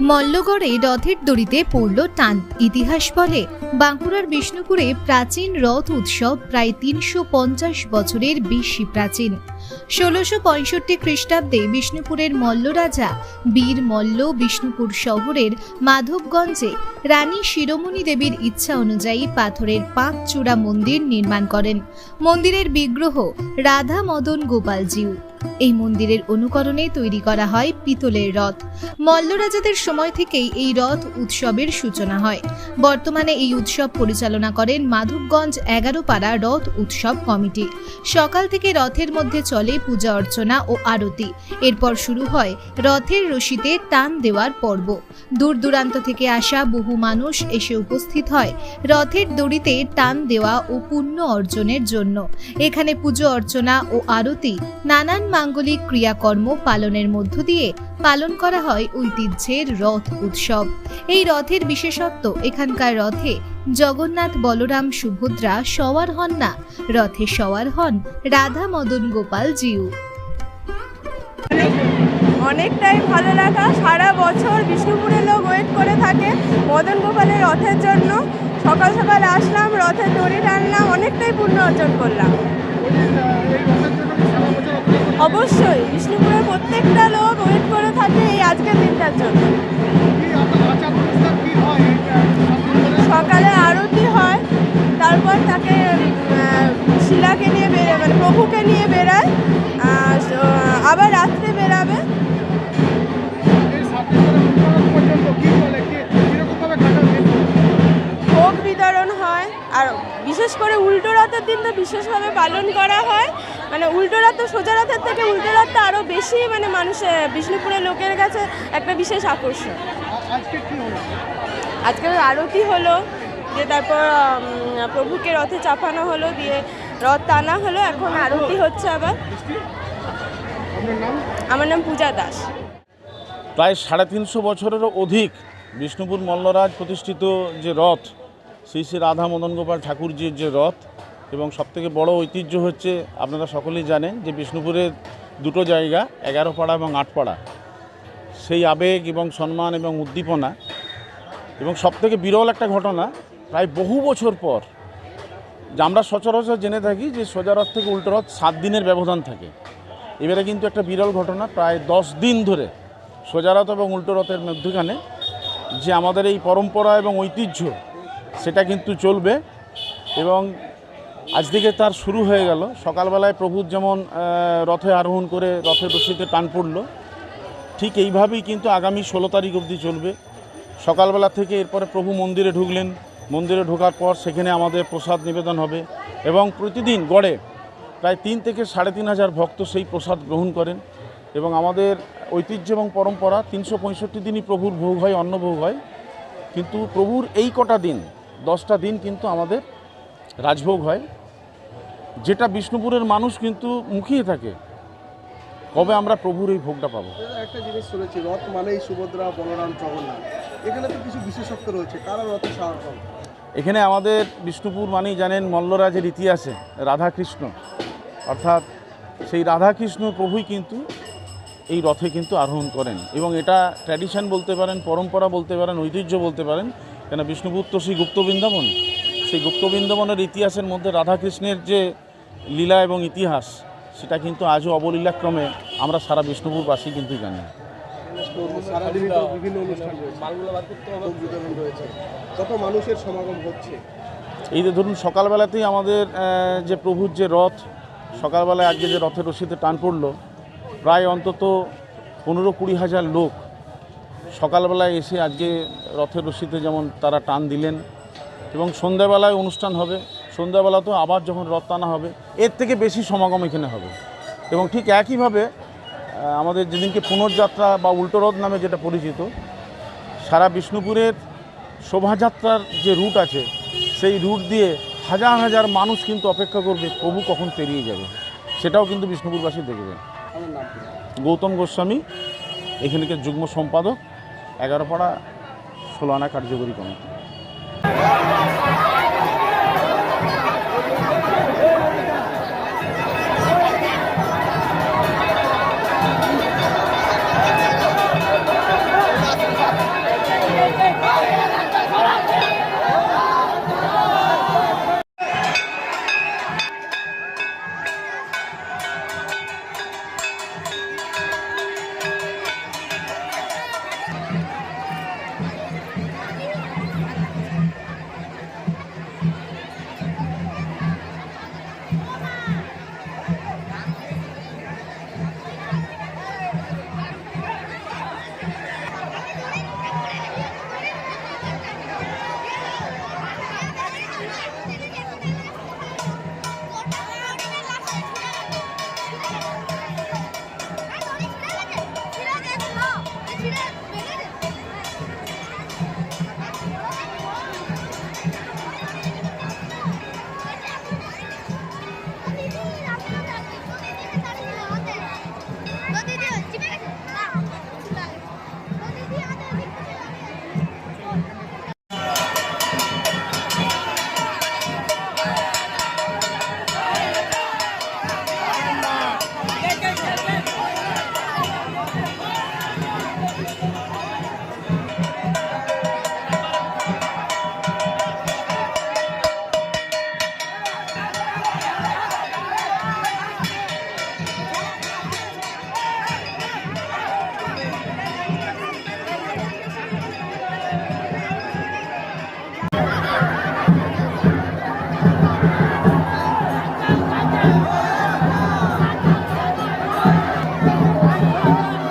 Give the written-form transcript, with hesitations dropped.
মল্লগড়ে রথের দড়িতে পড়ল টান। ইতিহাস বলে বাঁকুড়ার বিষ্ণুপুরে প্রাচীন রথ উৎসব প্রায় ৩৫০ বছরের বেশি প্রাচীন। ১৬৬৫ খ্রিস্টাব্দে বিষ্ণুপুরের মল্ল রাজা বীর মল্ল বিষ্ণুপুর শহরের মাধবগঞ্জে রানী শিরোমণি দেবীর ইচ্ছা অনুযায়ী পাথরের ৫ চূড়া মন্দির নির্মাণ করেন। মন্দিরের বিগ্রহ রাধা মদন গোপালজিউ। এই মন্দিরের অনুকরণে তৈরি করা হয় পিতলের রথ। মল্ল রাজাদের সময় থেকেই এই রথ উৎসবের সূচনা হয়। বর্তমানে এই উৎসব পরিচালনা করেন মাধবগঞ্জ ১১ পাড়া রথ উৎসব কমিটি। সকাল থেকে রথের মধ্যে চলে পূজা অর্চনা ও আরতি। এরপর শুরু হয় রথের রশিতে টান দেওয়ার পর্ব। দূর দূরান্ত থেকে আসা বহু মানুষ এসে উপস্থিত হয় রথের দড়িতে টান দেওয়া ও পুণ্য অর্জনের জন্য। এখানে পুজো অর্চনা ও আরতি, নানান মাঙ্গলিক ক্রিয়াকর্ম পালনের মধ্য দিয়ে পালন করা হয় ঐতিহ্যের রথ উৎসব। এই রথের বিশেষত্ব, এখানকার রথে জগন্নাথ বলরাম সুভদ্রা সওয়ার হন না, রথে সওয়ার হন রাধা মদন গোপাল জিউ। অনেকটাই ভালো লাগা। সারা বছর বিষ্ণুপুরের লোক ওয়েট করে থাকে মদন গোপালের রথের জন্য। সকাল সকাল আসলাম, রথের দড়ি টানলাম, অনেকটাই পুণ্য অর্জন করলাম। অবশ্যই বিষ্ণুপুরের প্রত্যেকটা লোক ওয়েট করে থাকে এই আজকের দিনটার জন্য। সকালে আরতি হয়, তারপর তাকে শিলাকে নিয়ে মানে প্রভুকে নিয়ে বেরায়, আবার রাত্রে বেরাবে। ভোগ বিতরণ হয়, আর বিশেষ করে উল্টো রথের দিনটা বিশেষভাবে পালন করা হয়। মানে উল্টো রথ, সোজা রথের থেকে উল্টো রথটা আরও বেশি মানে মানুষের বিষ্ণুপুরের লোকের কাছে একটা বিশেষ আকর্ষণ। আজকে আরতি হলো, দিয়ে তারপর প্রভুকে রথে চাপানো হলো, দিয়ে রথ টানা হলো, এখন আরতি হচ্ছে আবার। আমার নাম পূজা দাস। প্রায় ৩৫০ বছরেরও অধিক বিষ্ণুপুর মল্লরাজ প্রতিষ্ঠিত যে রথ, শ্রী শ্রী রাধা মদন গোপাল ঠাকুরজির যে রথ, এবং সবথেকে বড় ঐতিহ্য হচ্ছে, আপনারা সকলেই জানেন যে বিষ্ণুপুরের দুটো জায়গা ১১ পাড়া এবং ৮ পাড়া, সেই আবেগ এবং সম্মান এবং উদ্দীপনা, এবং সবথেকে বিরল একটা ঘটনা, প্রায় বহু বছর পর যে আমরা সচরাচর জেনে থাকি যে সোজা রথ থেকে উল্টো রথ ৭ দিনের ব্যবধান থাকে। এবারে কিন্তু একটা বিরল ঘটনা, প্রায় 10 দিন ধরে সোজা রথ এবং উল্টো রথের মধ্যখানে যে আমাদের এই পরম্পরা এবং ঐতিহ্য, সেটা কিন্তু চলবে। এবং আজ থেকে তার শুরু হয়ে গেল। সকালবেলায় প্রভুর যেমন রথে আরোহণ করে রথের রশিতে টান পড়ল, ঠিক এইভাবেই কিন্তু আগামী 16 তারিখ অবধি চলবে। সকালবেলা থেকে এরপরে প্রভু মন্দিরে ঢুকলেন, মন্দিরে ঢোকার পর সেখানে আমাদের প্রসাদ নিবেদন হবে, এবং প্রতিদিন গড়ে প্রায় 3 থেকে 3,500 ভক্ত সেই প্রসাদ গ্রহণ করেন। এবং আমাদের ঐতিহ্য এবং পরম্পরা 365 দিনই প্রভুর ভোগ হয়, অন্নভোগ হয়। কিন্তু প্রভুর এই কটা দিন, 10টা দিন কিন্তু আমাদের রাজভোগ হয়, যেটা বিষ্ণুপুরের মানুষ কিন্তু মুখিয়ে থাকে কবে আমরা প্রভুর এই ভোগটা পাবো। একটা জিনিস শুনেছি, রথ মানেই সুভদ্রা বলরাম জগন্নাথ, এখানে তো কিছু বিশেষত্ব রয়েছে, কারা রথে সাহায্য করে? এখানে আমাদের বিষ্ণুপুর মানেই জানেন মল্লরাজের ইতিহাসে রাধাকৃষ্ণ, অর্থাৎ সেই রাধাকৃষ্ণ প্রভুই কিন্তু এই রথে কিন্তু আরোহণ করেন। এবং এটা ট্র্যাডিশন বলতে পারেন, পরম্পরা বলতে পারেন, ঐতিহ্য বলতে পারেন। কেন বিষ্ণুপুর তো সেই গুপ্তবৃন্দাবন, সেই গুপ্তবৃন্দাবনের ইতিহাসের মধ্যে রাধাকৃষ্ণের যে লীলা এবং ইতিহাস, সেটা কিন্তু আজও অবলীলাক্রমে আমরা সারা বিষ্ণুপুরবাসী কিন্তু জানি। বিভিন্ন অনুষ্ঠান রয়েছে, কত মানুষের সমাগম হচ্ছে। এই যে ধরুন সকালবেলাতেই আমাদের যে প্রভুর যে রথ, সকালবেলায় আজকে যে রথের রশিতে টান পড়লো, প্রায় অন্তত 15-20 হাজার লোক সকালবেলায় এসে আজকে রথের রশিতে যেমন তারা টান দিলেন। এবং সন্ধ্যাবেলায় অনুষ্ঠান হবে, সন্ধ্যাবেলাতেও আবার যখন রথ টানা হবে, এর থেকে বেশি সমাগম এখানে হবে। এবং ঠিক একইভাবে আমাদের যেদিনকে পুনর্যাত্রা বা উল্টো রথ নামে যেটা পরিচিত, সারা বিষ্ণুপুরের শোভাযাত্রার যে রুট আছে, সেই রুট দিয়ে হাজার হাজার মানুষ কিন্তু অপেক্ষা করবে প্রভু কখন পেরিয়ে যাবে, সেটাও কিন্তু বিষ্ণুপুরবাসী দেখবে। গৌতম গোস্বামী, এখানকার যুগ্ম সম্পাদক, 11 পাড়া 16 আনা কার্যকরী কমিটি। রথ